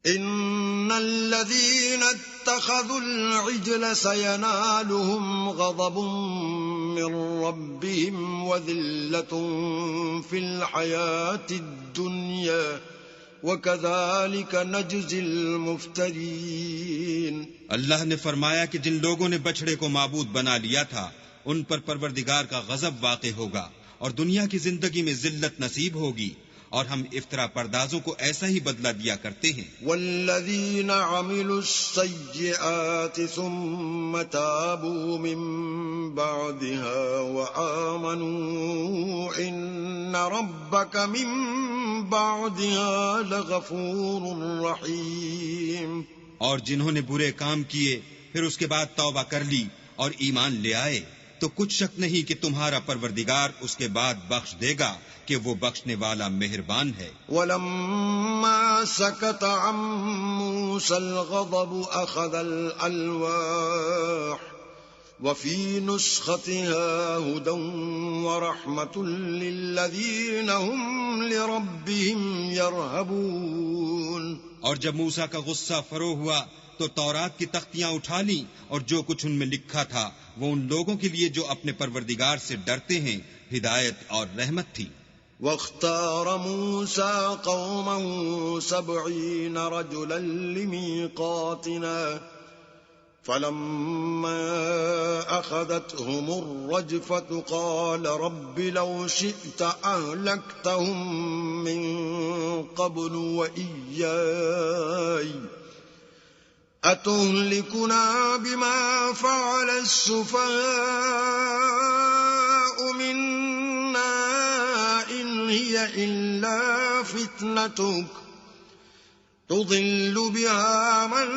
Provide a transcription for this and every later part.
ان الذين اتخذوا العجل سينالهم غضب من ربهم وذلة في الحياة الدنيا وكذلك نجزي المفترين۔ اللہ نے فرمایا کہ جن لوگوں نے بچڑے کو معبود بنا لیا تھا ان پر پروردگار کا غضب واقع ہوگا اور دنیا کی زندگی میں ذلت نصیب ہوگی، اور ہم افطرا پردازوں کو ایسا ہی بدلہ دیا کرتے ہیں۔ والذین عملوا السیئات ثم تابوا من بعدها وآمنوا ان ربک من بعدها لغفور رحیم۔ اور جنہوں نے برے کام کیے پھر اس کے بعد توبہ کر لی اور ایمان لے آئے تو کچھ شک نہیں کہ تمہارا پروردگار اس کے بعد بخش دے گا کہ وہ بخشنے والا مہربان ہے۔ وَلَمَّا سَكَتَ عَن مُوسَى الْغَضَبُ أَخَذَ الْأَلْوَاحَ وَفِي نُسْخَتِهَا هُدًى وَرَحْمَةٌ لِّلَّذِينَ هُمْ لِرَبِّهِمْ يَرْهَبُونَ۔ اور جب موسیٰ کا غصہ فرو ہوا تو تورات کی تختیاں اٹھا لیں اور جو کچھ ان میں لکھا تھا وہ ان لوگوں کے لیے جو اپنے پروردگار سے ڈرتے ہیں ہدایت اور رحمت تھی۔ وَاخْتَارَ مُوسَى قَوْمَهُ 70 رَجُلًا لِمِيقَاتِنَا فَلَمَّا أَخَذَتْهُمُ الرَّجْفَةُ قَالَ رَبِّ لَوْ شِئْتَ أَهْلَكْتَهُم مِّن قَبْلُ وَإِيَّايَ أَتُهْلِكُنَا بِمَا فَعَلَ السُّفَهَاءُ مِنَّا إِنْ هِيَ إِلَّا فِتْنَتُكَ تُضِلُّ بِهَا مَن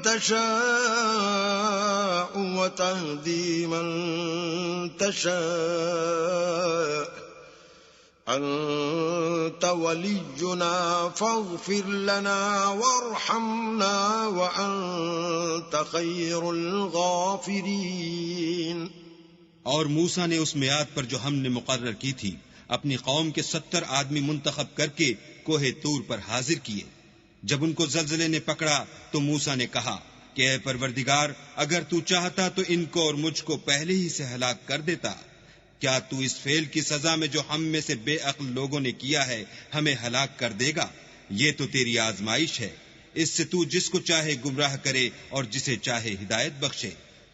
تَشَاءُ وَتَهْدِي مَن تَشَاءُ أنت ولينا فاغفر لنا وارحمنا وأنت خير الغافرين۔ اور موسیٰ نے اس میعاد پر جو ہم نے مقرر کی تھی اپنی قوم کے 70 آدمی منتخب کر کے کوہ طور پر حاضر کیے۔ جب ان کو زلزلے نے پکڑا تو موسیٰ نے کہا کہ اے پروردگار اگر تو چاہتا تو ان کو اور مجھ کو پہلے ہی سے ہلاک کر دیتا۔ کیا تو اس فعل کی سزا میں جو ہم میں سے بے عقل لوگوں نے کیا ہے ہمیں ہلاک کر دے گا؟ یہ تو تیری آزمائش ہے، اس سے تو جس کو چاہے گمراہ کرے اور جسے چاہے ہدایت بخشے۔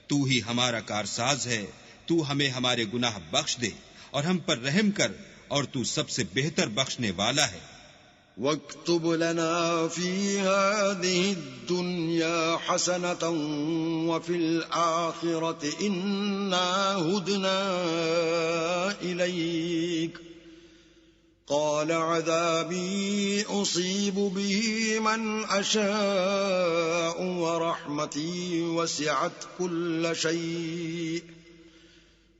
تو ہی ہمارا کارساز ہے، تو ہمیں ہمارے گناہ بخش دے اور ہم پر رحم کر، اور تو سب سے بہتر بخشنے والا ہے۔ وَاكْتُبْ لَنَا فِي هَذِهِ الدُّنْيَا حَسَنَةً وَفِي الْآخِرَةِ إِنَّا هُدْنَا إِلَيْكَ قَالَ عَذَابِي أُصِيبُ بِهِ مَنْ أَشَاءُ وَرَحْمَتِي وَسِعَتْ كُلَّ شَيْءٍ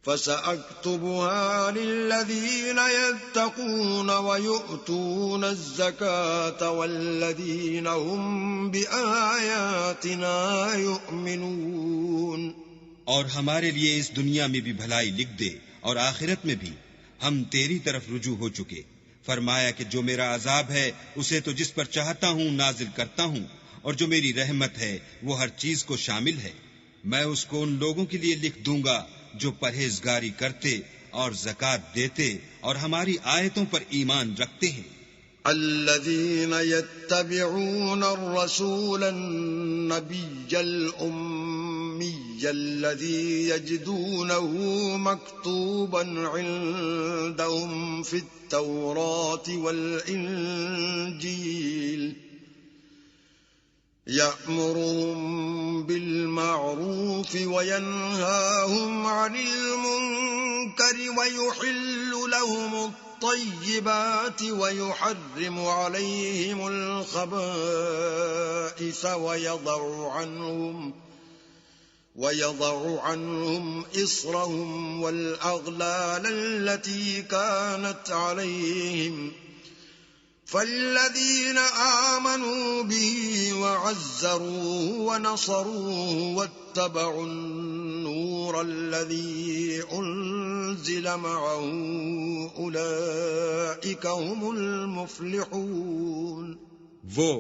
فَسَأَكْتُبُهَا لِلَّذِينَ يَتَّقُونَ وَيُؤْتُونَ الزَّكَاةَ وَالَّذِينَ هُمْ بِآيَاتِنَا يُؤْمِنُونَ۔ اور ہمارے لیے اس دنیا میں بھی بھلائی لکھ دے اور آخرت میں بھی، ہم تیری طرف رجوع ہو چکے۔ فرمایا کہ جو میرا عذاب ہے اسے تو جس پر چاہتا ہوں نازل کرتا ہوں، اور جو میری رحمت ہے وہ ہر چیز کو شامل ہے۔ میں اس کو ان لوگوں کے لیے لکھ دوں گا جو پرہیزگاری کرتے اور زکوٰۃ دیتے اور ہماری آیتوں پر ایمان رکھتے ہیں۔ الذين يتبعون الرسول النبي الأمي الذي يجدونه مكتوبا عندهم في التوراة والإنجيل يأمرهم بالمعروف وينهاهم عن المنكر ويحل لهم الطيبات ويحرم عليهم الخبائث ويضع عنهم إصرهم والأغلال التي كانت عليهم فالذين آمنوا به وعزروه ونصروه واتبعوا النور الذي أنزل معه أولئك هم المفلحون۔ وہ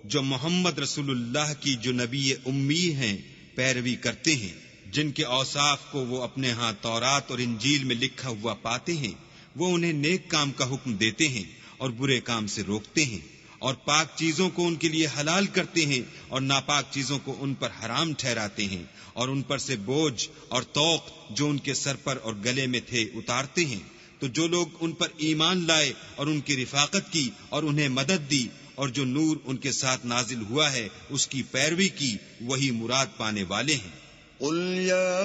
جو محمد رسول اللہ کی جو نبی امی ہیں پیروی کرتے ہیں، جن کے اوصاف کو وہ اپنے ہاں تورات اور انجیل میں لکھا ہوا پاتے ہیں، وہ انہیں نیک کام کا حکم دیتے ہیں اور برے کام سے روکتے ہیں، اور پاک چیزوں کو ان کے لیے حلال کرتے ہیں اور ناپاک چیزوں کو ان پر حرام ٹھہراتے ہیں، اور ان پر سے بوجھ اور طوق جو ان کے سر پر اور گلے میں تھے اتارتے ہیں۔ تو جو لوگ ان پر ایمان لائے اور ان کی رفاقت کی اور انہیں مدد دی، اور جو نور ان کے ساتھ نازل ہوا ہے اس کی پیروی کی، وہی مراد پانے والے ہیں۔ قل يا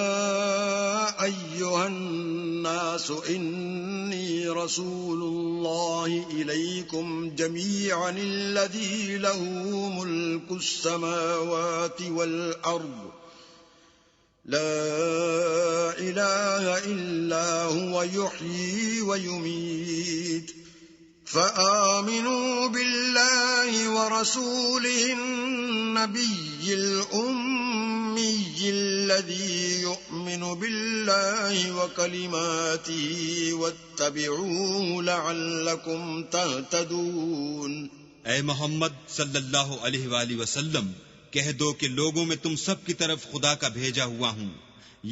أيها الناس إني رسول الله إليكم جميعا الذي له ملك السماوات والأرض لا إله إلا هو يحيي ويميت فآمنوا بالله ورسوله النبي الأمي الذي يؤمن بالله وكلماته واتبعوه لعلكم تهتدون۔ اے محمد صلی اللہ علیہ وآلہ وسلم، کہہ دو کہ لوگوں میں تم سب کی طرف خدا کا بھیجا ہوا ہوں،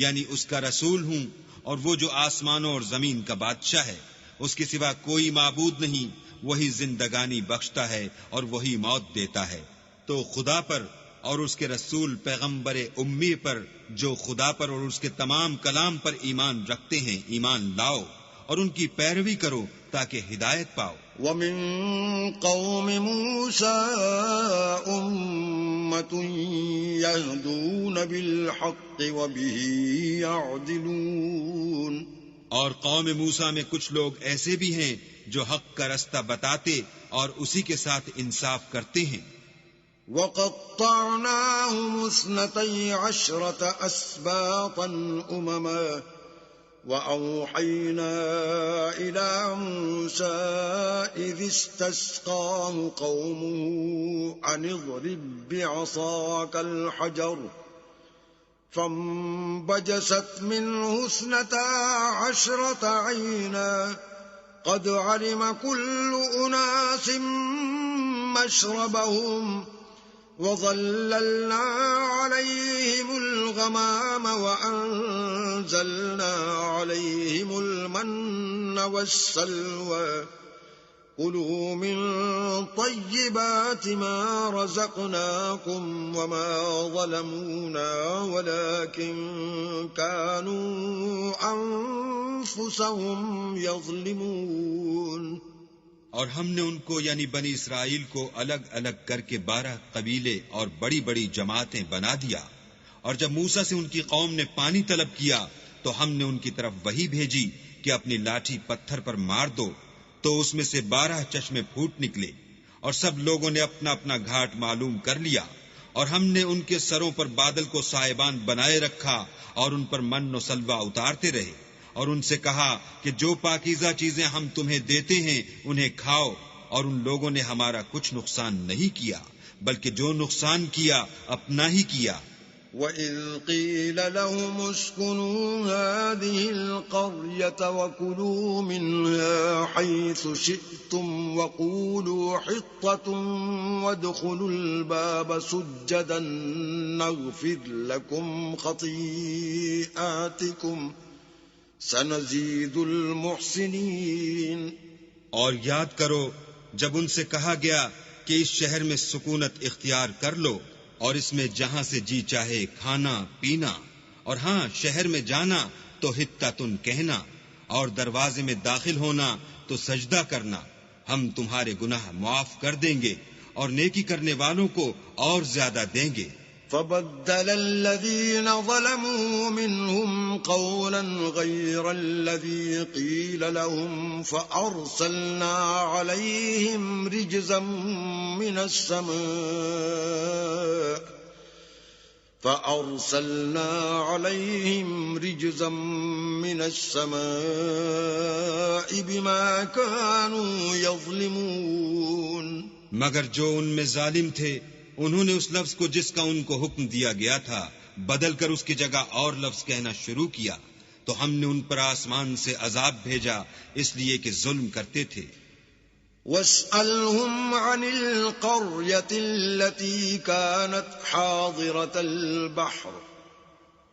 یعنی اس کا رسول ہوں، اور وہ جو آسمانوں اور زمین کا بادشاہ ہے، اس کے سوا کوئی معبود نہیں، وہی زندگانی بخشتا ہے اور وہی موت دیتا ہے۔ تو خدا پر اور اس کے رسول پیغمبر امی پر جو خدا پر اور اس کے تمام کلام پر ایمان رکھتے ہیں ایمان لاؤ، اور ان کی پیروی کرو تاکہ ہدایت پاؤ۔ وَمِن قَوْمِ مُوسَىٰ أُمَّةٌ يَهْدُونَ بِالْحَقِّ وَبِهِ يَعْدِلُونَ، اور قوم موسیٰ میں کچھ لوگ ایسے بھی ہیں جو حق کا رستہ بتاتے اور اسی کے ساتھ انصاف کرتے ہیں۔ وَقَطَّعْنَاهُمُ 12 أَسْبَاطًا أُمَمًا وَأَوْحَيْنَا إِلَى مُوسَىٰ إِذِ اسْتَسْقَاهُ قَوْمُهُ أَنِ اضْرِب بِّعَصَاكَ الْحَجَرَ فَانبَجَسَتْ مِنْهُ 12 عَيْنًا قَدْ عَلِمَ كُلُّ أُنَاسٍ مَّشْرَبَهُمْ وَظَلَّلْنَا عَلَيْهِمُ الْغَمَامَ وَأَنزَلْنَا عَلَيْهِمُ الْمَنَّ وَالسَّلْوَىٰ كُلُوا مِن طَيِّبَاتِ مَا رَزَقْنَاكُمْ وَمَا ظَلَمُونَا وَلَٰكِن كَانُوا أَنفُسَهُمْ يَظْلِمُونَ۔ اور ہم نے ان کو یعنی بنی اسرائیل کو الگ الگ کر کے 12 قبیلے اور بڑی بڑی جماعتیں بنا دیا، اور جب موسیٰ سے ان کی قوم نے پانی طلب کیا تو ہم نے ان کی طرف وحی بھیجی کہ اپنی لاٹھی پتھر پر مار دو، تو اس میں سے 12 چشمے پھوٹ نکلے، اور سب لوگوں نے اپنا اپنا گھاٹ معلوم کر لیا، اور ہم نے ان کے سروں پر بادل کو سائبان بنائے رکھا اور ان پر من و سلوہ اتارتے رہے، اور ان سے کہا کہ جو پاکیزہ چیزیں ہم تمہیں دیتے ہیں انہیں کھاؤ، اور ان لوگوں نے ہمارا کچھ نقصان نہیں کیا بلکہ جو نقصان کیا اپنا ہی کیا۔ وَإِذْ قِيلَ لَهُمُ اسْكُنُوا هَٰذِهِ الْقَرْيَةَ وَكُلُوا مِنْهَا حَيْثُ شِئْتُمْ وَقُولُوا حِطَّةٌ وَادْخُلُوا الْبَابَ سُجَّدًا نَّغْفِرْ لَكُمْ خَطِيئَاتِكُمْ سَنَزِيدُ الْمُحْسِنِينَ۔ اور یاد کرو جب ان سے کہا گیا کہ اس شہر میں سکونت اختیار کر لو اور اس میں جہاں سے جی چاہے کھانا پینا، اور ہاں شہر میں جانا تو حطتن کہنا، اور دروازے میں داخل ہونا تو سجدہ کرنا، ہم تمہارے گناہ معاف کر دیں گے اور نیکی کرنے والوں کو اور زیادہ دیں گے۔ فَبَدَّلَ الَّذِينَ ظَلَمُوا مِنْهُمْ قَوْلًا غَيْرَ الَّذِي قِيلَ لَهُمْ فَأَرْسَلْنَا عَلَيْهِمْ رِجْزًا مِّنَ السَّمَاءِ بِمَا كَانُوا يَظْلِمُونَ۔ مگر جو ان میں ظالم تھے انہوں نے اس لفظ کو جس کا ان کو حکم دیا گیا تھا بدل کر اس کی جگہ اور لفظ کہنا شروع کیا، تو ہم نے ان پر آسمان سے عذاب بھیجا اس لیے کہ ظلم کرتے تھے۔ واسألهم عن القرية التي كانت حاضرة البحر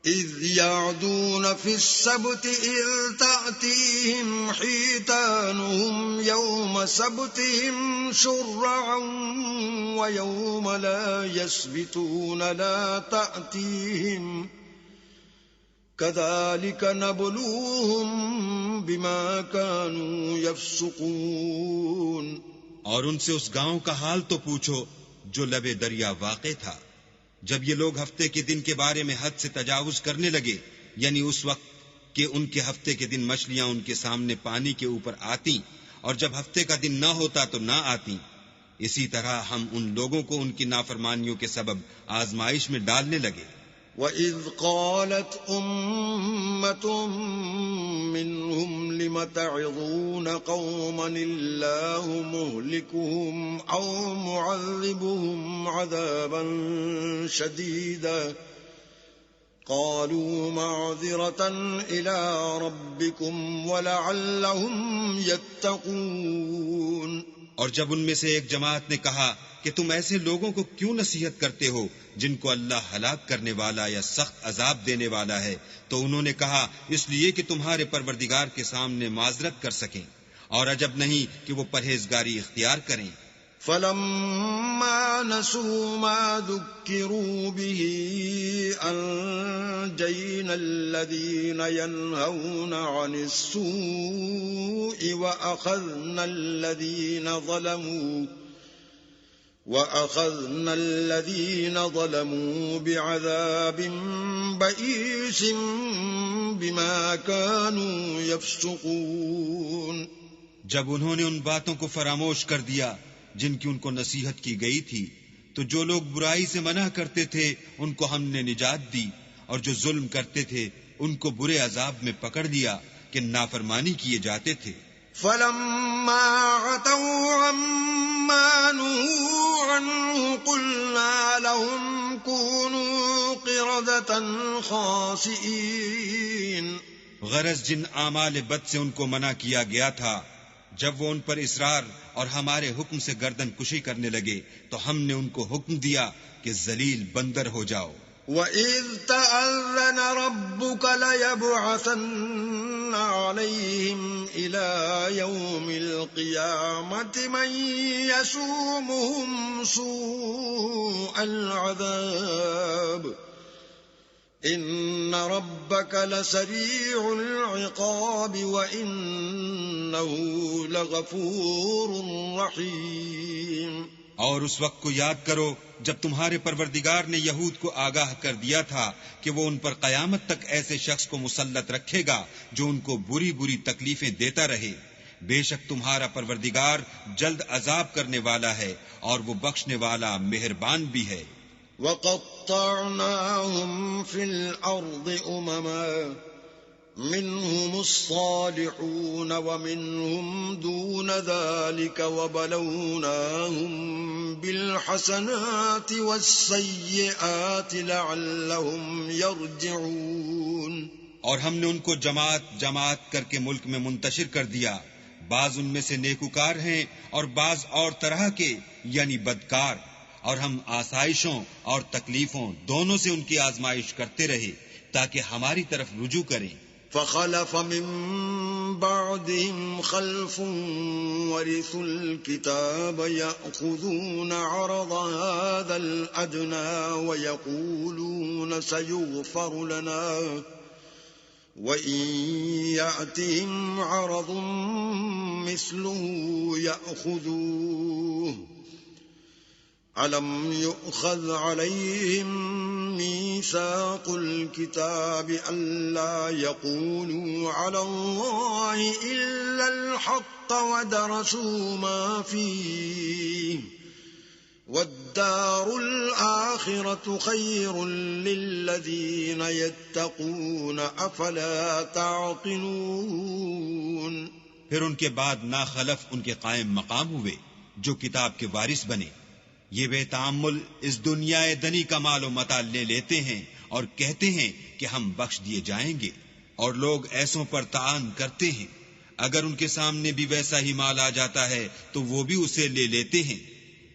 إذ يعدون في السبت إذ تأتيهم حيتانهم يوم سبتهم شرعا ويوم لا يسبتون لا تأتيهم كذلك نبلوهم بما كانوا يفسقون۔ اور ان سے اس گاؤں کا حال تو پوچھو جو لبے دریا واقع تھا، جب یہ لوگ ہفتے کے دن کے بارے میں حد سے تجاوز کرنے لگے، یعنی اس وقت کہ ان کے ہفتے کے دن مچھلیاں ان کے سامنے پانی کے اوپر آتی، اور جب ہفتے کا دن نہ ہوتا تو نہ آتی۔ اسی طرح ہم ان لوگوں کو ان کی نافرمانیوں کے سبب آزمائش میں ڈالنے لگے۔ وَإِذْ قَالَتْ أُمَّةٌ مِّنْهُمْ لِمَ تَعِظُونَ قَوْمًا اللَّهُ مُهْلِكُهُمْ أَوْ مُعَذِّبُهُمْ عَذَابًا شَدِيدًا قَالُوا مَعْذِرَةً إِلَىٰ رَبِّكُمْ وَلَعَلَّهُمْ يَتَّقُونَ۔ اور جب ان میں سے ایک جماعت نے کہا کہ تم ایسے لوگوں کو کیوں نصیحت کرتے ہو جن کو اللہ ہلاک کرنے والا یا سخت عذاب دینے والا ہے، تو انہوں نے کہا اس لیے کہ تمہارے پروردگار کے سامنے معذرت کر سکیں، اور عجب نہیں کہ وہ پرہیزگاری اختیار کریں۔ فَلَمَّا نَسُوا مَا ذُكِّرُوا بِهِ أَنجَيْنَا الَّذِينَ يَنْهَوْنَ عَنِ السُّوءِ وَأَخَذْنَا الَّذِينَ ظَلَمُوا بِعَذَابٍ بَئِيسٍ بِمَا كَانُوا يَفْسُقُونَ۔ جب انہوں نے ان باتوں کو فراموش کر دیا جن کی ان کو نصیحت کی گئی تھی، تو جو لوگ برائی سے منع کرتے تھے ان کو ہم نے نجات دی، اور جو ظلم کرتے تھے ان کو برے عذاب میں پکڑ لیا کہ نافرمانی کیے جاتے تھے۔ فَلَمَّا عَتَوْا عَمَّا نُهُوا عَنْهُ قُلْنَا لَهُمْ كُونُوا قِرَدَةً خَاسِئِينَ۔ غرض جن اعمال بد سے ان کو منع کیا گیا تھا، جب وہ ان پر اصرار اور ہمارے حکم سے گردن کشی کرنے لگے تو ہم نے ان کو حکم دیا کہ ذلیل بندر ہو جاؤ۔ وَإِذْ تَأَذَّنَ رَبُّكَ لَيَبْعَثَنَّ عَلَيْهِمْ إِلَى يَوْمِ الْقِيَامَةِ مَن يَسُومُهُمْ سُوءَ الْعَذَابِ إِنَّ رَبَّكَ لَسَرِيعُ الْعِقَابِ وَإِنَّهُ لَغَفُورٌ رَّحِيمٌ۔ اور اس وقت کو یاد کرو جب تمہارے پروردگار نے یہود کو آگاہ کر دیا تھا کہ وہ ان پر قیامت تک ایسے شخص کو مسلط رکھے گا جو ان کو بری بری تکلیفیں دیتا رہے۔ بے شک تمہارا پروردگار جلد عذاب کرنے والا ہے اور وہ بخشنے والا مہربان بھی ہے۔ وَقَطَّعْنَاهُمْ فِي الْأَرْضِ أُمَمًا مِّنْهُمُ الصَّالِحُونَ وَمِنْهُمْ دُونَ ذَلِكَ وَبَلَوْنَاهُمْ بِالْحَسَنَاتِ وَالسَّيِّئَاتِ لَعَلَّهُمْ يَرْجِعُونَ۔ اور ہم نے ان کو جماعت جماعت کر کے ملک میں منتشر کر دیا، بعض ان میں سے نیکوکار ہیں اور بعض اور طرح کے یعنی بدکار، اور ہم آسائشوں اور تکلیفوں دونوں سے ان کی آزمائش کرتے رہے تاکہ ہماری طرف رجوع کریں۔ فَخَلَفَ مِن بَعْدِهِمْ خَلْفٌ وَرِثُوا الْكِتَابَ يَأْخُذُونَ عَرَضَ هَٰذَا الْأَدْنَىٰ وَيَقُولُونَ سَيُغْفَرُ لَنَا وَإِن يَأْتِهِمْ عَرَضٌ مِّثْلُهُ يَأْخُذُوهُ أَلَمْ يُؤْخَذْ عَلَيْهِمْ مِيثَاقُ الْكِتَابِ أَلَّا يَقُولُوا عَلَى اللَّهِ إِلَّا الْحَقَّ وَدَرَسُوا مَا فِيهِ وَالدَّارُ الْآخِرَةُ خَيْرٌ لِّلَّذِينَ يَتَّقُونَ أَفَلَا تَعْقِلُونَ۔ پھر ان کے بعد ناخلف ان کے قائم مقام ہوئے جو کتاب کے وارث بنے، یہ بے تعمل اس دنیا دنی کا مال و متاع لے لیتے ہیں اور کہتے ہیں کہ ہم بخش دیے جائیں گے، اور لوگ ایسوں پر تعان کرتے ہیں۔ اگر ان کے سامنے بھی ویسا ہی مال آ جاتا ہے تو وہ بھی اسے لے لیتے ہیں۔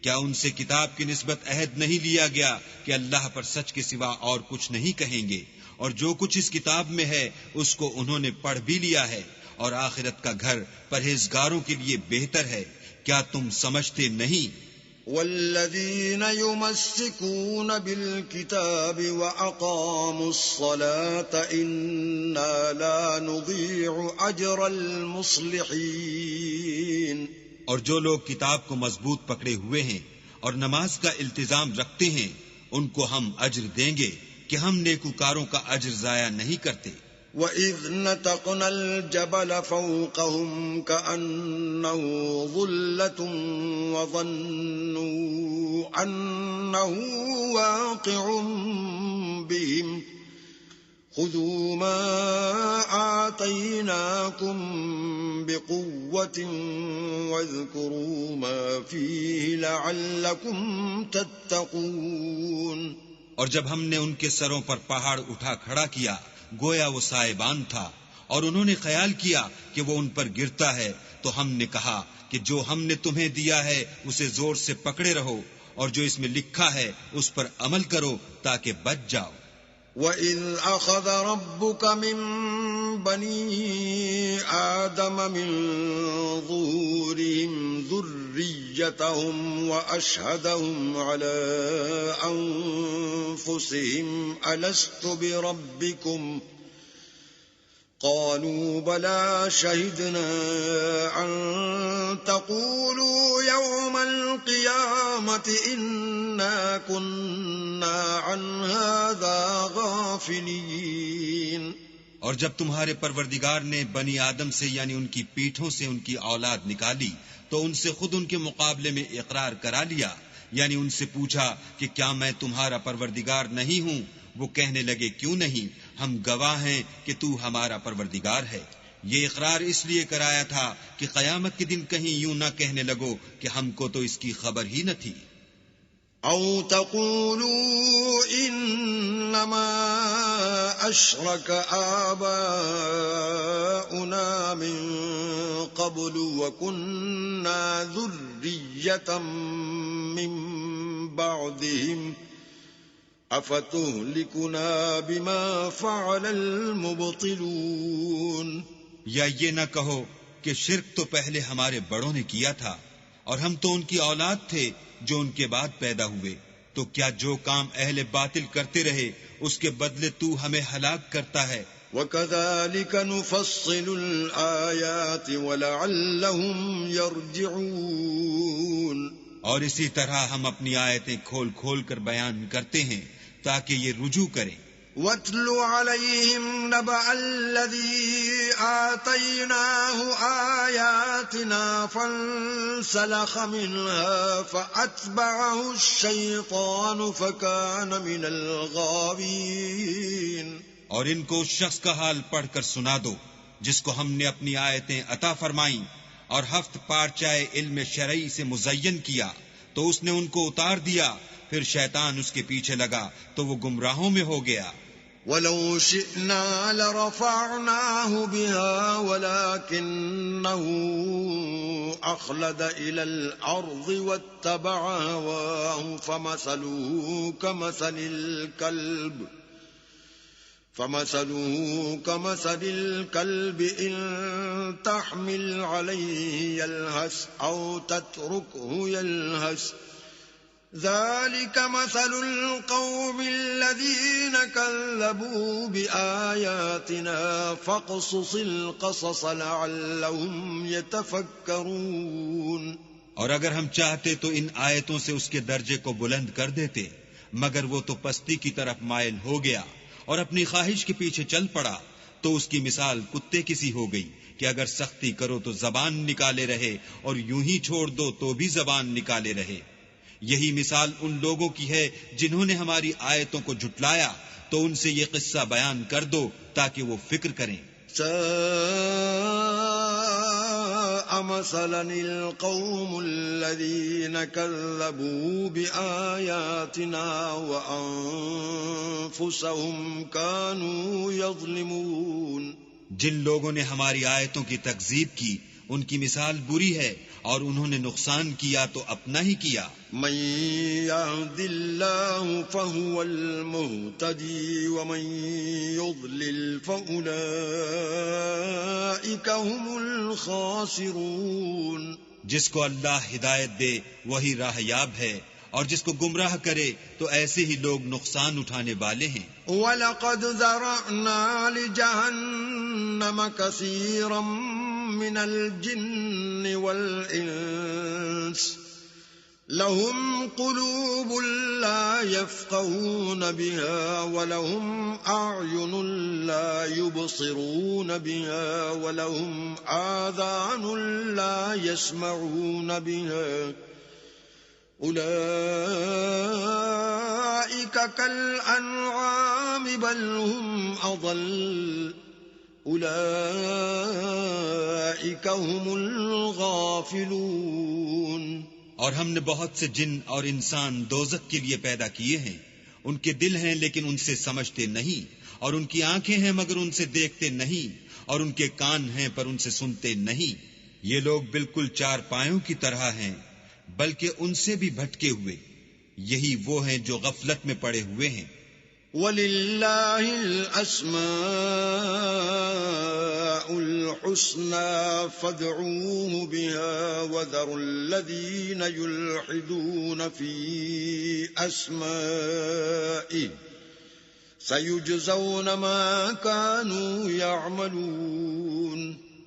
کیا ان سے کتاب کی نسبت عہد نہیں لیا گیا کہ اللہ پر سچ کے سوا اور کچھ نہیں کہیں گے، اور جو کچھ اس کتاب میں ہے اس کو انہوں نے پڑھ بھی لیا ہے، اور آخرت کا گھر پرہیزگاروں کے لیے بہتر ہے۔ کیا تم سمجھتے نہیں؟ والذين يمسكون بالكتاب وأقاموا الصلاة إنا لا نضيع أجر المصلحين۔ اور جو لوگ کتاب کو مضبوط پکڑے ہوئے ہیں اور نماز کا التزام رکھتے ہیں، ان کو ہم اجر دیں گے کہ ہم نیکوکاروں کا اجر ضائع نہیں کرتے۔ وَإِذْ نَتَقْنَا الْجَبَلَ فَوْقَهُمْ كَأَنَّهُ ظُلَّةٌ وَظَنُّوا أَنَّهُ واقع بِهِمْ خُذُوا مَا آتَيْنَاكُمْ بِقُوَّةٍ وَاذْكُرُوا مَا فِيهِ لَعَلَّكُمْ تَتَّقُونَ۔ اور جب ہم نے ان کے سروں پر پہاڑ اٹھا کھڑا کیا گویا وہ سائبان تھا، اور انہوں نے خیال کیا کہ وہ ان پر گرتا ہے، تو ہم نے کہا کہ جو ہم نے تمہیں دیا ہے اسے زور سے پکڑے رہو، اور جو اس میں لکھا ہے اس پر عمل کرو تاکہ بچ جاؤ۔ وَإِذْ أَخَذَ رَبُّكَ مِنْ بَنِي آدَمَ مِنْ ظُهُورِهِمْ ذُرِّيَّتَهُمْ وَأَشْهَدَهُمْ عَلَى أَنفُسِهِمْ أَلَسْتُ بِرَبِّكُمْ قَالُوا بَلَى شَهِدْنَا أَن تَقُولُوا يَوْمَ الْقِيَامَةِ إِنَّا كُنَّا عَنْ هَذَا غَافِلِينَ۔ اور جب تمہارے پروردگار نے بنی آدم سے یعنی ان کی پیٹھوں سے ان کی اولاد نکالی تو ان سے خود ان کے مقابلے میں اقرار کرا لیا، یعنی ان سے پوچھا کہ کیا میں تمہارا پروردگار نہیں ہوں؟ وہ کہنے لگے کیوں نہیں، ہم گواہ ہیں کہ تو ہمارا پروردگار ہے۔ یہ اقرار اس لیے کرایا تھا کہ قیامت کے دن کہیں یوں نہ کہنے لگو کہ ہم کو تو اس کی خبر ہی نہ تھی۔ أَوْ تَقُولُوا إِنَّمَا أَشْرَكَ آبَاؤُنَا مِن قَبْلُ وَكُنَّا ذُرِّيَّةً مِّن بَعْدِهِمْ أَفَتُهْلِكُنَا بِمَا فَعَلَ الْمُبْطِلُونَ۔ یا یہ نہ کہو کہ شرک تو پہلے ہمارے بڑوں نے کیا تھا اور ہم تو ان کی اولاد تھے جو ان کے بعد پیدا ہوئے، تو کیا جو کام اہل باطل کرتے رہے اس کے بدلے تو ہمیں ہلاک کرتا ہے؟ وَكَذَلِكَ نُفَصِّلُ الْآيَاتِ وَلَعَلَّهُمْ يَرْجِعُونَ۔ اور اسی طرح ہم اپنی آیتیں کھول کھول کر بیان کرتے ہیں تاکہ یہ رجوع کریں۔ وَاتْلُ عَلَيْهِمْ نَبَأَ الَّذِي آتَيْنَاهُ آيَاتِنَا فَانسَلَخَ مِنْهَا فَأَتْبَعَهُ الشَّيْطَانُ فَكَانَ مِنَ الْغَاوِينَ۔ اور ان کو اس شخص کا حال پڑھ کر سنا دو جس کو ہم نے اپنی آیتیں عطا فرمائیں اور ہفت پارچائے علم شرعی سے مزین کیا تو اس نے ان کو اتار دیا، پھر شیطان اس کے پیچھے لگا تو وہ گمراہوں میں ہو گیا۔ وَلَوْ شِئْنَا لَرَفَعْنَاهُ بِهَا وَلَكِنَّهُ أَخْلَدَ إِلَى الْأَرْضِ وَاتَّبَعَ هَوَاهُ فَمَثَلُهُ كَمَثَلِ الْكَلْبِ إِن تَحْمِلْ عَلَيْهِ يَلْهَثْ أَوْ تَتْرُكْهُ يَلْهَثْ ذَلِكَ مَثَلُ الْقَوْمِ الَّذِينَ كَذَّبُوا بِآيَاتِنَا فَاقْصُصِ الْقَصَصَ لَعَلَّهُمْ يَتَفَكَّرُونَ۔ اور اگر ہم چاہتے تو ان آیتوں سے اس کے درجے کو بلند کر دیتے، مگر وہ تو پستی کی طرف مائل ہو گیا اور اپنی خواہش کے پیچھے چل پڑا، تو اس کی مثال کتے کی سی ہو گئی کہ اگر سختی کرو تو زبان نکالے رہے اور یوں ہی چھوڑ دو تو بھی زبان نکالے رہے۔ یہی مثال ان لوگوں کی ہے جنہوں نے ہماری آیتوں کو جھٹلایا، تو ان سے یہ قصہ بیان کر دو تاکہ وہ فکر کریں۔ ساء مثلا القوم الذين كذبوا بآياتنا وأنفسهم كانوا يظلمون۔ جن لوگوں نے ہماری آیتوں کی تکذیب کی ان کی مثال بری ہے اور انہوں نے نقصان کیا تو اپنا ہی کیا. من يهد الله فهو المهتدي ومن يضلل فأولئك هم الخاسرون. جس کو اللہ ہدایت دے وہی راہ یاب ہے اور جس کو گمراہ کرے تو ایسے ہی لوگ نقصان اٹھانے والے ہیں. وَلَقَدْ ذَرَأْنَا لِجَهَنَّمَ كَثِيرًا مِنَ الْجِنِّ وَالْإِنسِ لَهُمْ قُلُوبٌ لَا يَفْقَهُونَ بِهَا وَلَهُمْ أَعْيُنٌ لَا يُبْصِرُونَ بِهَا وَلَهُمْ آذَانٌ لَا يَسْمَعُونَ بِهَا أُولَئِكَ كَالْأَنْعَامِ بَلْ هُمْ أَضَلُّ أُولَئِكَ هُمُ الْغَافِلُونَ. اور ہم نے بہت سے جن اور انسان دوزخ کے لیے پیدا کیے ہیں. ان کے دل ہیں لیکن ان سے سمجھتے نہیں، اور ان کی آنکھیں ہیں مگر ان سے دیکھتے نہیں، اور ان کے کان ہیں پر ان سے سنتے نہیں. یہ لوگ بالکل چار پایوں کی طرح ہیں بلکہ ان سے بھی بھٹکے ہوئے. یہی وہ ہیں جو غفلت میں پڑے ہوئے ہیں. وَلِلَّهِ الْأَسْمَاءُ الْحُسْنَى فَادْعُوهُ بِهَا وَذَرُوا الَّذِينَ يُلْحِدُونَ فِي أَسْمَائِهِ سَيُجْزَوْنَ مَا كَانُوا يَعْمَلُونَ.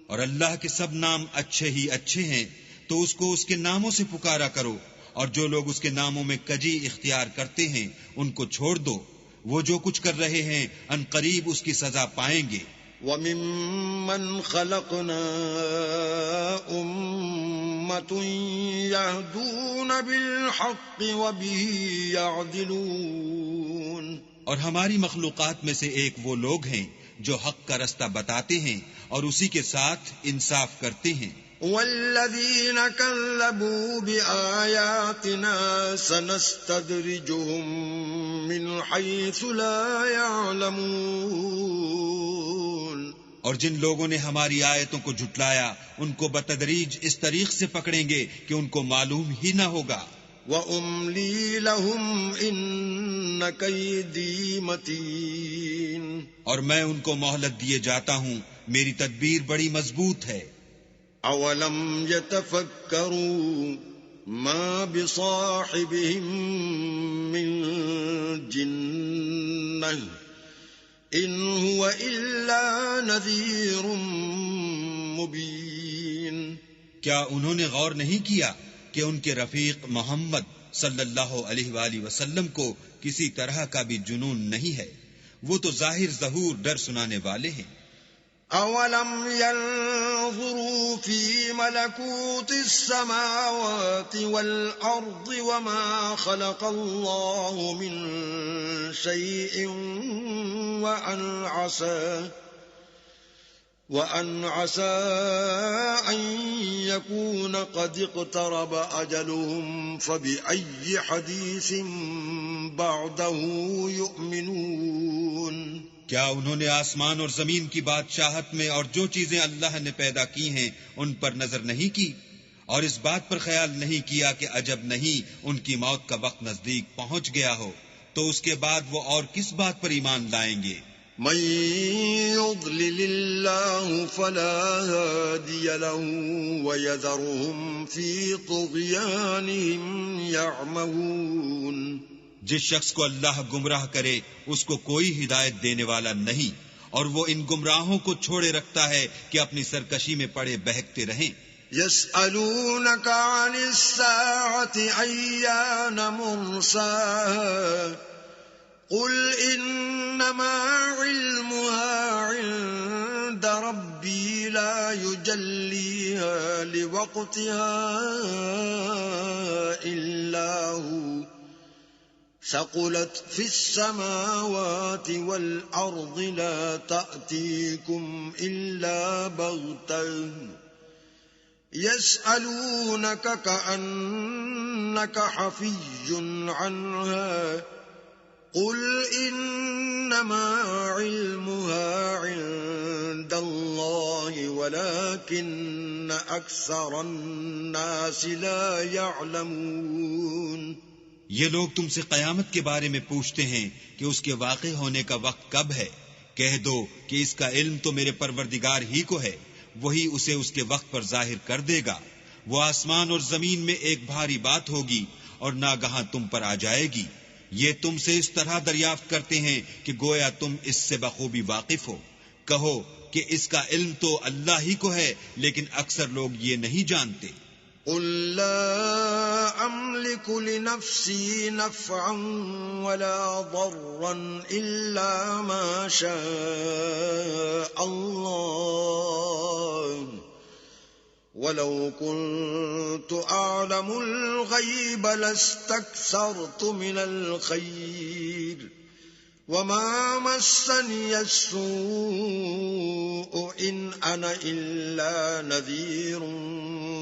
اور اللہ کے سب نام اچھے ہی اچھے ہیں تو اس کو اس کے ناموں سے پکارا کرو، اور جو لوگ اس کے ناموں میں کجی اختیار کرتے ہیں ان کو چھوڑ دو. وہ جو کچھ کر رہے ہیں ان قریب اس کی سزا پائیں گے. وَمِمَّنْ خَلَقْنَا أُمَّةٌ يَهْدُونَ بِالْحَقِّ وَبِهِ يَعْدِلُونَ. اور ہماری مخلوقات میں سے ایک وہ لوگ ہیں جو حق کا رستہ بتاتے ہیں اور اسی کے ساتھ انصاف کرتے ہیں. وَالَّذِينَ كَذَّبُوا بِآيَاتِنَا سَنَسْتَدْرِجُهُم مِّنْ حَيْثُ لَا يَعْلَمُونَ. اور جن لوگوں نے ہماری آیتوں کو جھٹلایا ان کو بتدریج اس طریق سے پکڑیں گے کہ ان کو معلوم ہی نہ ہوگا. وَأُمْلِي لَهُمْ إِنَّ كَيْدِي مَتِينٌ. اور میں ان کو مہلت دیے جاتا ہوں، میری تدبیر بڑی مضبوط ہے. اولم يتفکروا ما بصاحبهم من جنہ ان هو الا نذیر مبین. کیا انہوں نے غور نہیں کیا کہ ان کے رفیق محمد صلی اللہ علیہ وآلہ وسلم کو کسی طرح کا بھی جنون نہیں ہے، وہ تو ظاہر ظہور ڈر سنانے والے ہیں. اولم ينظروا في ملكوت السماوات والارض وما خلق الله من شيء وان عسى ان يكون قد اقترب اجلهم فبأي حديث بعده يؤمنون. کیا انہوں نے آسمان اور زمین کی بادشاہت میں اور جو چیزیں اللہ نے پیدا کی ہیں ان پر نظر نہیں کی، اور اس بات پر خیال نہیں کیا کہ عجب نہیں ان کی موت کا وقت نزدیک پہنچ گیا ہو تو اس کے بعد وہ اور کس بات پر ایمان لائیں گے؟ من يضلل الله فلا هادي له ويذرهم في طغيانهم يعمهون. جس شخص کو اللہ گمراہ کرے اس کو کوئی ہدایت دینے والا نہیں، اور وہ ان گمراہوں کو چھوڑے رکھتا ہے کہ اپنی سرکشی میں پڑے بہکتے رہیں. يسألونك عن الساعة أيان مرساها قل إنما علمها عند ربي لا يجليها لوقتها إلا هو ثقلت في السماوات والأرض لا تأتيكم إلا بغتة يسألونك كأنك حفي عنها قل إنما علمها عند الله ولكن أكثر الناس لا يعلمون. یہ لوگ تم سے قیامت کے بارے میں پوچھتے ہیں کہ اس کے واقع ہونے کا وقت کب ہے. کہہ دو کہ اس کا علم تو میرے پروردگار ہی کو ہے، وہی اسے اس کے وقت پر ظاہر کر دے گا. وہ آسمان اور زمین میں ایک بھاری بات ہوگی اور ناگہاں تم پر آ جائے گی. یہ تم سے اس طرح دریافت کرتے ہیں کہ گویا تم اس سے بخوبی واقف ہو. کہو کہ اس کا علم تو اللہ ہی کو ہے، لیکن اکثر لوگ یہ نہیں جانتے. قل لا أملك لنفسي نفعا ولا ضرا إلا ما شاء الله ولو كنت أعلم الغيب لاستكثرت من الخير وما مسني السوء إن أنا إلا نذير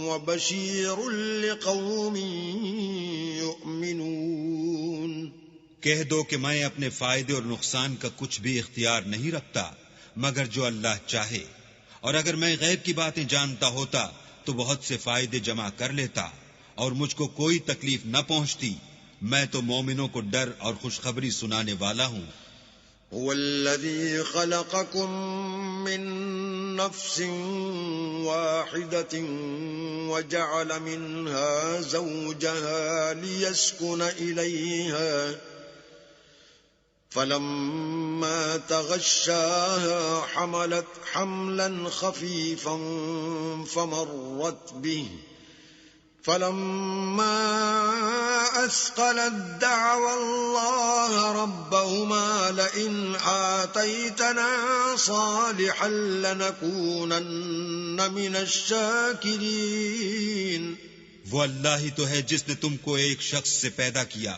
وبشير لقوم يؤمنون. کہہ دو کہ میں اپنے فائدے اور نقصان کا کچھ بھی اختیار نہیں رکھتا مگر جو اللہ چاہے، اور اگر میں غیب کی باتیں جانتا ہوتا تو بہت سے فائدے جمع کر لیتا اور مجھ کو کوئی تکلیف نہ پہنچتی. میں تو مومنوں کو ڈر اور خوشخبری سنانے والا ہوں. هو الذي خلقكم من نفس واحدة وجعل منها زوجها ليسكن إليها فلما تغشاها حملت حملا خفيفا فمرت به فلما أثقلت دعوا الله ربهما لئن آتيتنا صالحا لنكونن من الشاكرين. وہ اللہ ہی تو ہے جس نے تم کو ایک شخص سے پیدا کیا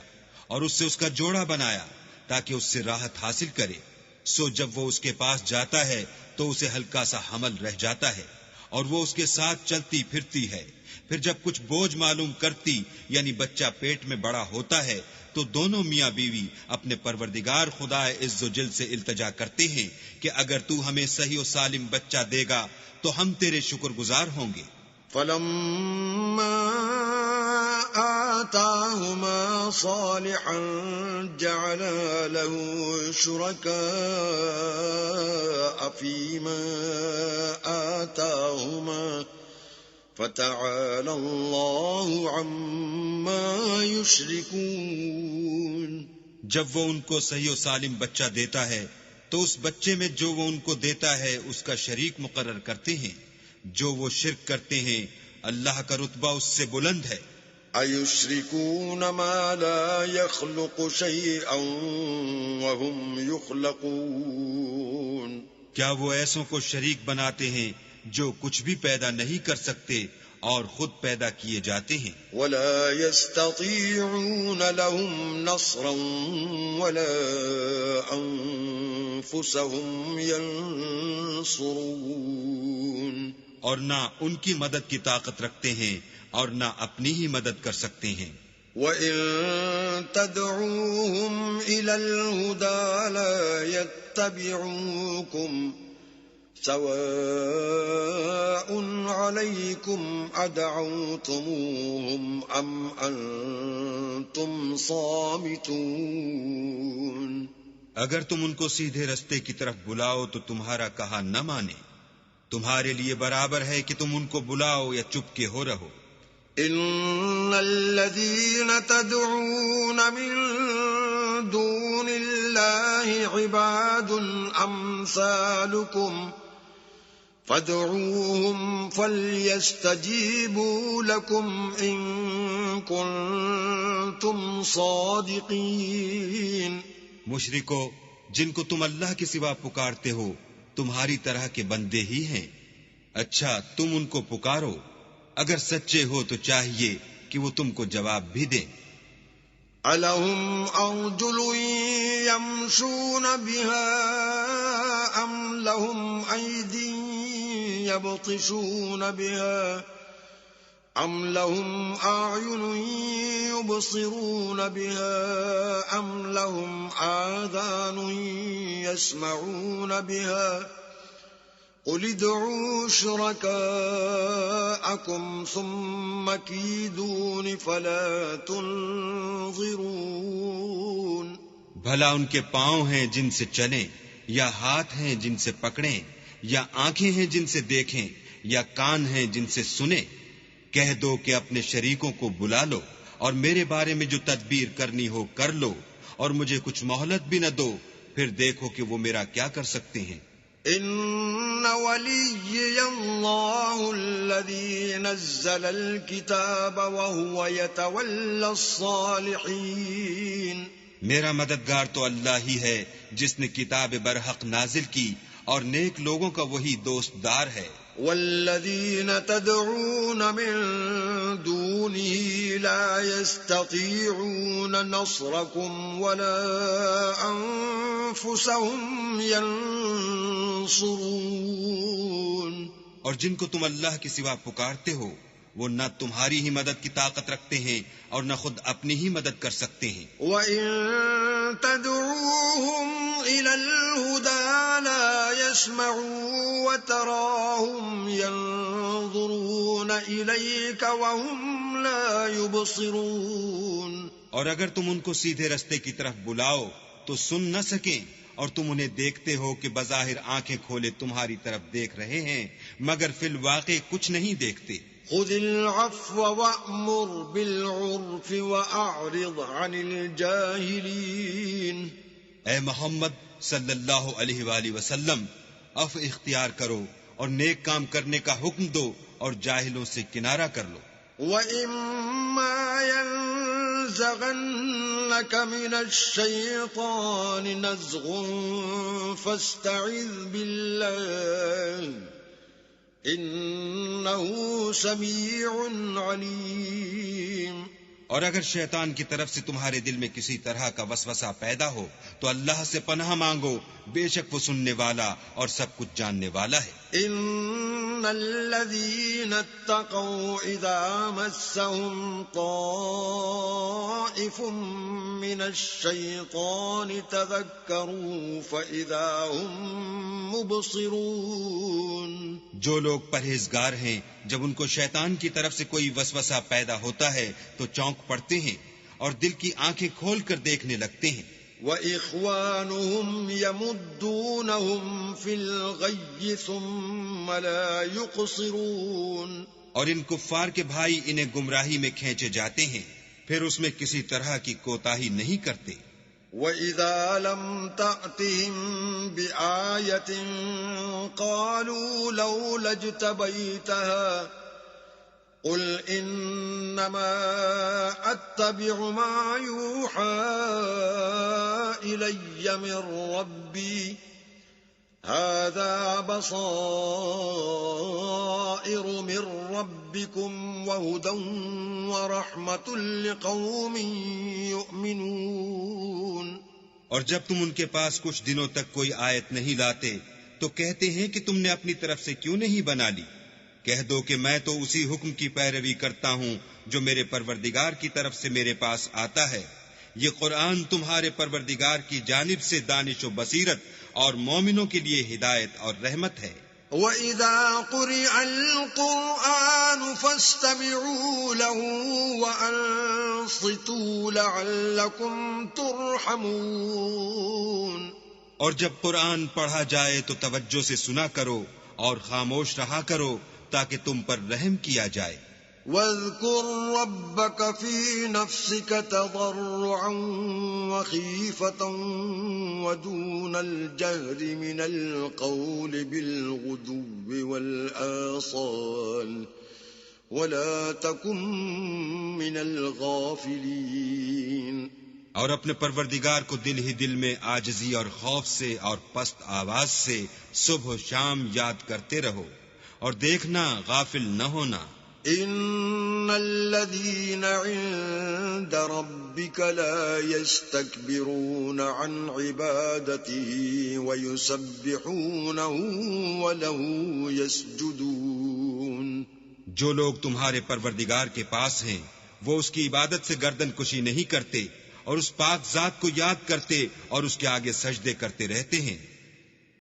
اور اس سے اس کا جوڑا بنایا تاکہ اس سے راحت حاصل کرے. سو جب وہ اس کے پاس جاتا ہے تو اسے ہلکا سا حمل رہ جاتا ہے اور وہ اس کے ساتھ چلتی پھرتی ہے. پھر جب کچھ بوجھ معلوم کرتی یعنی بچہ پیٹ میں بڑا ہوتا ہے تو دونوں میاں بیوی اپنے پروردگار خدا عز و جل سے التجا کرتے ہیں کہ اگر تو ہمیں صحیح و سالم بچہ دے گا تو ہم تیرے شکر گزار ہوں گے. فلما آتاهما صالحا جعل له شركاء فيما آتاهما فتعالى الله عما يشركون. جب وہ ان کو صحیح و سالم بچہ دیتا ہے تو اس بچے میں جو وہ ان کو دیتا ہے اس کا شریک مقرر کرتے ہیں. جو وہ شرک کرتے ہیں اللہ کا رتبہ اس سے بلند ہے. أَيُشْرِكُونَ مَا لَا يَخْلُقُ شَيْئًا وَهُمْ يُخْلَقُونَ. کیا وہ ایسوں کو شریک بناتے ہیں جو کچھ بھی پیدا نہیں کر سکتے اور خود پیدا کیے جاتے ہیں. وَلَا يَسْتَطِيعُونَ لَهُمْ نَصْرًا وَلَا أَنفُسَهُمْ يَنصُرُونَ. اور نہ ان کی مدد کی طاقت رکھتے ہیں اور نہ اپنی ہی مدد کر سکتے ہیں. وَإِن تَدْعُوهُمْ إِلَى الْهُدَى لَا يَتَّبِعُوكُمْ سواء عليكم أدعوتموهم أم أنتم صامتون. اگر تم ان کو سیدھے رستے کی طرف بلاؤ تو تمہارا کہا نہ مانے. تمہارے لیے برابر ہے کہ تم ان کو بلاؤ یا چپ کے ہو رہو. إن الذين تدعون من دون الله عباد أمثالكم فادعوهم فليستجيبوا لكم إن كنتم صادقين. مشرکو، جن کو تم اللہ کے سوا پکارتے ہو تمہاری طرح کے بندے ہی ہیں. اچھا تم ان کو پکارو، اگر سچے ہو تو چاہیے کہ وہ تم کو جواب بھی دیں. أَلَهُمْ أَرْجُلٌ يَمْشُونَ بِهَا أَمْ لَهُمْ أَيْدٍ يَبْطِشُونَ بِهَا أَمْ لَهُمْ أَعْيُنٌ يُبْصِرُونَ بِهَا أَمْ لَهُمْ آذَانٌ يَسْمَعُونَ بِهَا قل ادعوا شركاءكم ثم كيدون فلا تنظرون. بھلا ان کے پاؤں ہیں جن سے چلیں، یا ہاتھ ہیں جن سے پکڑیں، یا آنکھیں ہیں جن سے دیکھیں، یا کان ہیں جن سے سنیں. کہہ دو کہ اپنے شریکوں کو بلا لو اور میرے بارے میں جو تدبیر کرنی ہو کر لو، اور مجھے کچھ مہلت بھی نہ دو، پھر دیکھو کہ وہ میرا کیا کر سکتے ہیں. ان ولی اللہ الذی نزل الکتاب وهو يتولى الصالحین. میرا مددگار تو اللہ ہی ہے جس نے کتاب برحق نازل کی اور نیک لوگوں کا وہی دوست دار ہے. والذین تدعون من دونه لا يستطيعون نصركم ولا انفسهم ينصرون. اور جن کو تم اللہ کے سوا پکارتے ہو وہ نہ تمہاری ہی مدد کی طاقت رکھتے ہیں اور نہ خود اپنی ہی مدد کر سکتے ہیں. وَإِن تَدْعُوهُمْ إِلَى الْهُدَى لَا يَسْمَعُوا وَتَرَاهُمْ يَنظُرُونَ إِلَيْكَ وَهُمْ لَا يُبْصِرُونَ. اور اگر تم ان کو سیدھے رستے کی طرف بلاؤ تو سن نہ سکیں، اور تم انہیں دیکھتے ہو کہ بظاہر آنکھیں کھولے تمہاری طرف دیکھ رہے ہیں مگر فی الواقع کچھ نہیں دیکھتے. خذ العفو وأمر بالعرف وأعرض عن الجاهلين. اے محمد صلی اللہ علیہ وآلہ وسلم، عفو اختیار کرو اور نیک کام کرنے کا حکم دو اور جاہلوں سے کنارہ کر لو. وَإِمَّا يَنزَغَنَّكَ مِنَ الشَّيْطَانِ نَزْغٌ فَاسْتَعِذْ بِاللَّهِ انہو سمیع علیم. اور اگر شیطان کی طرف سے تمہارے دل میں کسی طرح کا وسوسہ پیدا ہو تو اللہ سے پناہ مانگو، بے شک وہ سننے والا اور سب کچھ جاننے والا ہے. ان الذین اتقوا اذا مسهم طائف من الشیطان تذکروا فاذا هم مبصرون. جو لوگ پرہیزگار ہیں جب ان کو شیطان کی طرف سے کوئی وسوسہ پیدا ہوتا ہے تو چونک پڑتے ہیں اور دل کی آنکھیں کھول کر دیکھنے لگتے ہیں. وَإِخْوَانُهُمْ يَمُدُّونَهُمْ فِي الْغَيِّ ثُمَّ لَا يُقْصِرُونَ. اور ان کفار کے بھائی انہیں گمراہی میں کھینچے جاتے ہیں پھر اس میں کسی طرح کی کوتاہی نہیں کرتے. وَإِذَا لَمْ تَأْتِهِمْ بِآيَةٍ قَالُوا لَوْلَا اجْتَبَيْتَهَا قُلْ إِنَّمَا أَتَّبِعُ مَا يُوحَى إِلَيَّ مِنْ رَبِّي هَذَا بَصَائِرُ مِنْ رَبِّكُمْ وَهُدًى وَرَحْمَةٌ لِقَوْمٍ يُؤْمِنُونَ. اور جب تم ان کے پاس کچھ دنوں تک کوئی آیت نہیں لاتے تو کہتے ہیں کہ تم نے اپنی طرف سے کیوں نہیں بنا لی. کہہ دو کہ میں تو اسی حکم کی پیروی کرتا ہوں جو میرے پروردگار کی طرف سے میرے پاس آتا ہے. یہ قرآن تمہارے پروردگار کی جانب سے دانش و بصیرت اور مومنوں کے لیے ہدایت اور رحمت ہے. وَإِذَا قُرِئَ الْقُرْآنُ فَاسْتَمِعُوا لَهُ وَأَنصِتُوا لَعَلَّكُمْ تُرْحَمُونَ. اور جب قرآن پڑھا جائے تو توجہ سے سنا کرو اور خاموش رہا کرو تاکہ تم پر رحم کیا جائے. وَاذْكُرْ رَبَّكَ فِي نَفْسِكَ تَضَرُّعًا وَخِيفَةً وَدُونَ الْجَهْرِ مِنَ الْقَوْلِ بِالْغُدُوِّ وَالْآصَالِ وَلَا تَكُن مِّنَ الْغَافِلِينَ. اور اپنے پروردگار کو دل ہی دل میں عاجزی اور خوف سے اور پست آواز سے صبح و شام یاد کرتے رہو اور دیکھنا غافل نہ ہونا. ان الذين عند ربك لا يستكبرون عن عبادته ويسبحونه وله يسجدون. جو لوگ تمہارے پروردگار کے پاس ہیں وہ اس کی عبادت سے گردن کشی نہیں کرتے اور اس پاک ذات کو یاد کرتے اور اس کے آگے سجدے کرتے رہتے ہیں.